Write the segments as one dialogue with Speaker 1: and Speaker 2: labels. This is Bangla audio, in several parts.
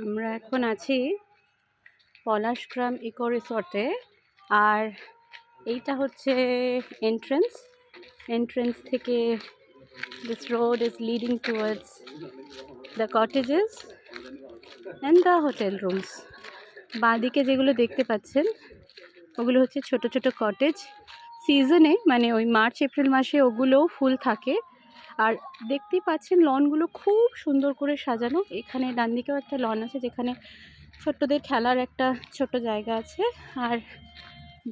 Speaker 1: আমরা এখন আছি পলাশগ্রাম ইকো রিসর্টে। আর এইটা হচ্ছে এন্ট্রেন্স থেকে this road is leading towards the cottages and the hotel rooms. বাঁদিকে যেগুলো দেখতে পাচ্ছেন ওগুলো হচ্ছে ছোট ছোট কটেজ। সিজনে মানে ওই মার্চ এপ্রিল মাসে ওগুলোও ফুল থাকে। আর দেখতেই পাচ্ছেন লনগুলো খুব সুন্দর করে সাজানো। এখানে ডান দিকেও একটা লন আছে যেখানে ছোট্টদের খেলার একটা ছোট জায়গা আছে, আর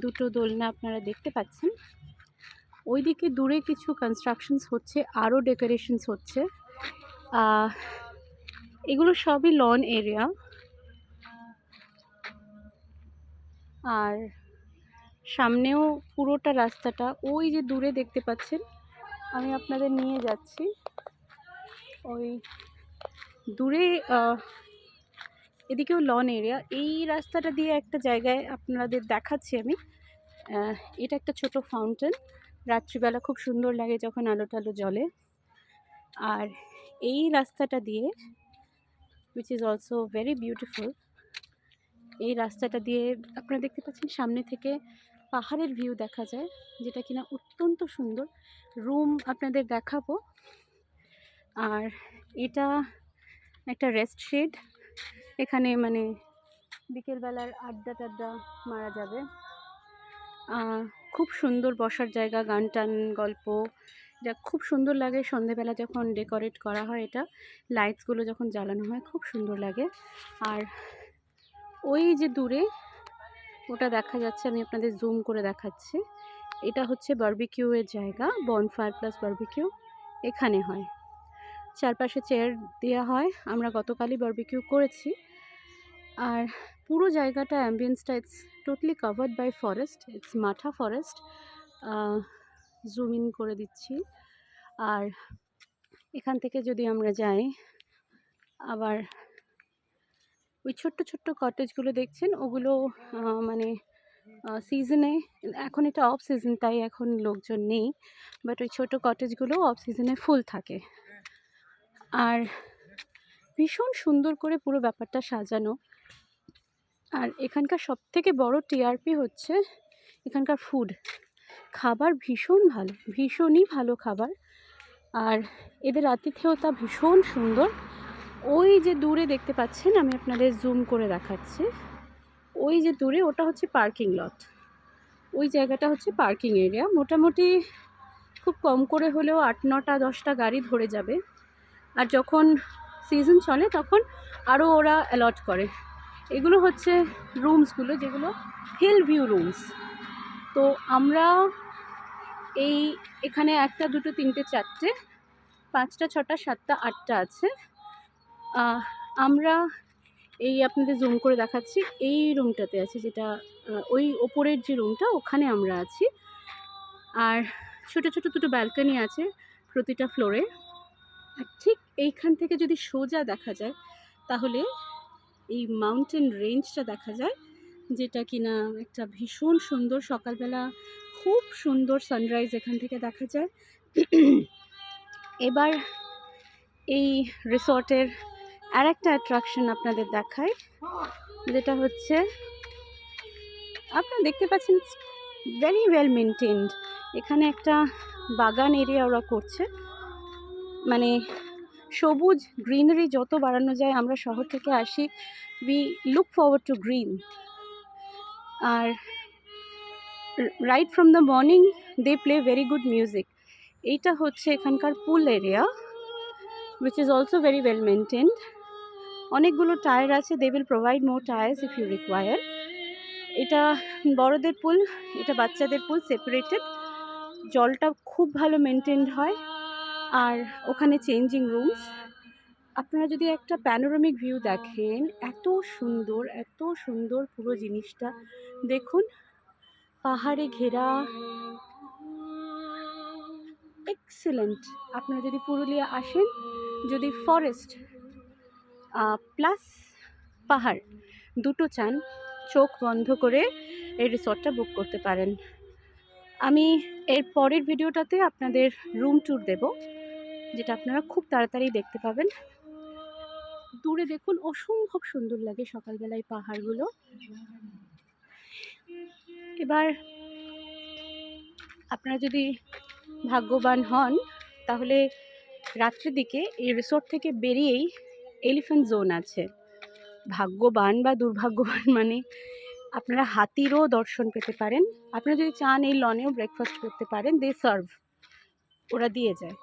Speaker 1: দুটো দোলনা আপনারা দেখতে পাচ্ছেন। ওইদিকে দূরে কিছু কনস্ট্রাকশনস হচ্ছে, আরও ডেকোরেশনস হচ্ছে। এগুলো সবই লন এরিয়া। আর সামনেও পুরোটা রাস্তাটা ওই যে দূরে দেখতে পাচ্ছেন, আমি আপনাদের নিয়ে যাচ্ছি ওই দূরে। এদিকেও লন এরিয়া। এই রাস্তাটা দিয়ে একটা জায়গায় আপনাদের দেখাচ্ছি আমি। এটা একটা ছোট ফাউন্টেন, রাত্রিবেলা খুব সুন্দর লাগে যখন আলো টালো জ্বলে। আর এই রাস্তাটা দিয়ে, which is also very beautiful, এই রাস্তাটা দিয়ে আপনারা দেখতে পাচ্ছেন সামনে থেকে পাহাড়ের ভিউ দেখা যায়, যেটা কিনা অত্যন্ত সুন্দর। রুম আপনাদের দেখাবো। আর এটা একটা রেস্ট শেড, এখানে মানে বিকেলবেলার আড্ডা টাড্ডা মারা যাবে। খুব সুন্দর বসার জায়গা, গান টান গল্প, যা খুব সুন্দর লাগে সন্ধেবেলা যখন ডেকোরেট করা হয়। এটা লাইটসগুলো যখন জ্বালানো হয় খুব সুন্দর লাগে। আর ওই যে দূরে ওটা দেখা যাচ্ছে, আমি আপনাদের জুম করে দেখাচ্ছি। এটা হচ্ছে বারবিকিউয়ের জায়গা, বনফায়ার প্লাস বারবিকিউ এখানে হয়। চারপাশে চেয়ার দেওয়া হয়, আমরা গতকালই বারবিকিউ করেছি। আর পুরো জায়গাটা অ্যাম্বিয়েন্সটা it's totally covered by forest, it's মাঠা ফরেস্ট। জুম ইন করে দিচ্ছি। আর এখান থেকে যদি আমরা যাই, আবার ওই ছোট্ট ছোট্ট কটেজগুলো দেখছেন ওগুলো মানে সিজনে, এখন এটা অফ সিজন তাই এখন লোকজন নেই, বাট ওই ছোটো কটেজগুলো অফ সিজনে ফুল থাকে। আর ভীষণ সুন্দর করে পুরো ব্যাপারটা সাজানো। আর এখানকার সবথেকে বড় টিআরপি হচ্ছে এখানকার ফুড, খাবার ভীষণ ভালো, ভীষণই ভালো খাবার। আর এদের আতিথেয়তা ভীষণ সুন্দর। ওই যে দূরে দেখতে পাচ্ছেন, আমি আপনাদের জুম করে দেখাচ্ছি, ওই যে দূরে ওটা হচ্ছে পার্কিং লট। ওই জায়গাটা হচ্ছে পার্কিং এরিয়া। মোটামুটি খুব কম করে হলেও 8-9-10টা গাড়ি ধরে যাবে। আর যখন সিজন চলে তখন আরও ওরা অ্যালট করে। এগুলো হচ্ছে রুমসগুলো, যেগুলো হিল ভিউ রুমস। তো আমরা এখানে 1, 2, 3, 4, 5, 6, 7, 8টা আছে। আমরা আপনাদের জুম করে দেখাচ্ছি, এই রুমটাতে আছি, যেটা ওই ওপরের যে রুমটা ওখানে আমরা আছি। আর ছোট ছোট দুটো ব্যালকনি আছে প্রতিটা ফ্লোরে। আর ঠিক এইখান থেকে যদি সোজা দেখা যায় তাহলে এই মাউন্টেন রেঞ্জটা দেখা যায়, যেটা কিনা একটা ভীষণ সুন্দর, সকালবেলা খুব সুন্দর সানরাইজ এখান থেকে দেখা যায়। এবার এই রিসর্টের আর একটা অ্যাট্রাকশন আপনাদের দেখায়, যেটা হচ্ছে আপনারা দেখতে পাচ্ছেন ভেরি ওয়েল মেনটেন্ড। এখানে একটা বাগান এরিয়া ওরা করছে, মানে সবুজ গ্রিনারি যত বাড়ানো যায়। আমরা শহর থেকে আসি, we look forward to green. আর right from the morning they play very good music. এইটা হচ্ছে এখানকার pool area, which is also very well maintained. অনেকগুলো টায়ার আছে, they will provide more tires if you require. এটা বড়দের পুল, এটা বাচ্চাদের পুল, সেপারেটেড। জলটা খুব ভালো মেনটেন্ড হয়। আর ওখানে চেঞ্জিং রুমস। আপনারা যদি একটা প্যানোরামিক ভিউ দেখেন, এত সুন্দর, এত সুন্দর পুরো জিনিসটা দেখুন। পাহাড়ে ঘেরা, এক্সেলেন্ট। আপনারা যদি পুরুলিয়া আসেন, যদি ফরেস্ট প্লাস পাহাড় দুটো চান, চোখ বন্ধ করে এই রিসর্টটা বুক করতে পারেন। আমি এর পরের ভিডিওটাতে আপনাদের রুম ট্যুর দেব, যেটা আপনারা খুব তাড়াতাড়ি দেখতে পাবেন। দূরে দেখুন অসম্ভব সুন্দর লাগে সকালবেলায় পাহাড়গুলো। এবার আপনারা যদি ভাগ্যবান হন তাহলে রাত্রের দিকে এই রিসোর্ট থেকে বেরিয়েই এলিফ্যান্ট জোন আছে। ভাগ্যবান বা দুর্ভাগ্যবান মানে আপনারা হাতিরও দর্শন পেতে পারেন। আপনারা যদি চান এই লনেও ব্রেকফাস্ট করতে পারেন, দে সার্ভ, ওরা দিয়ে যায়।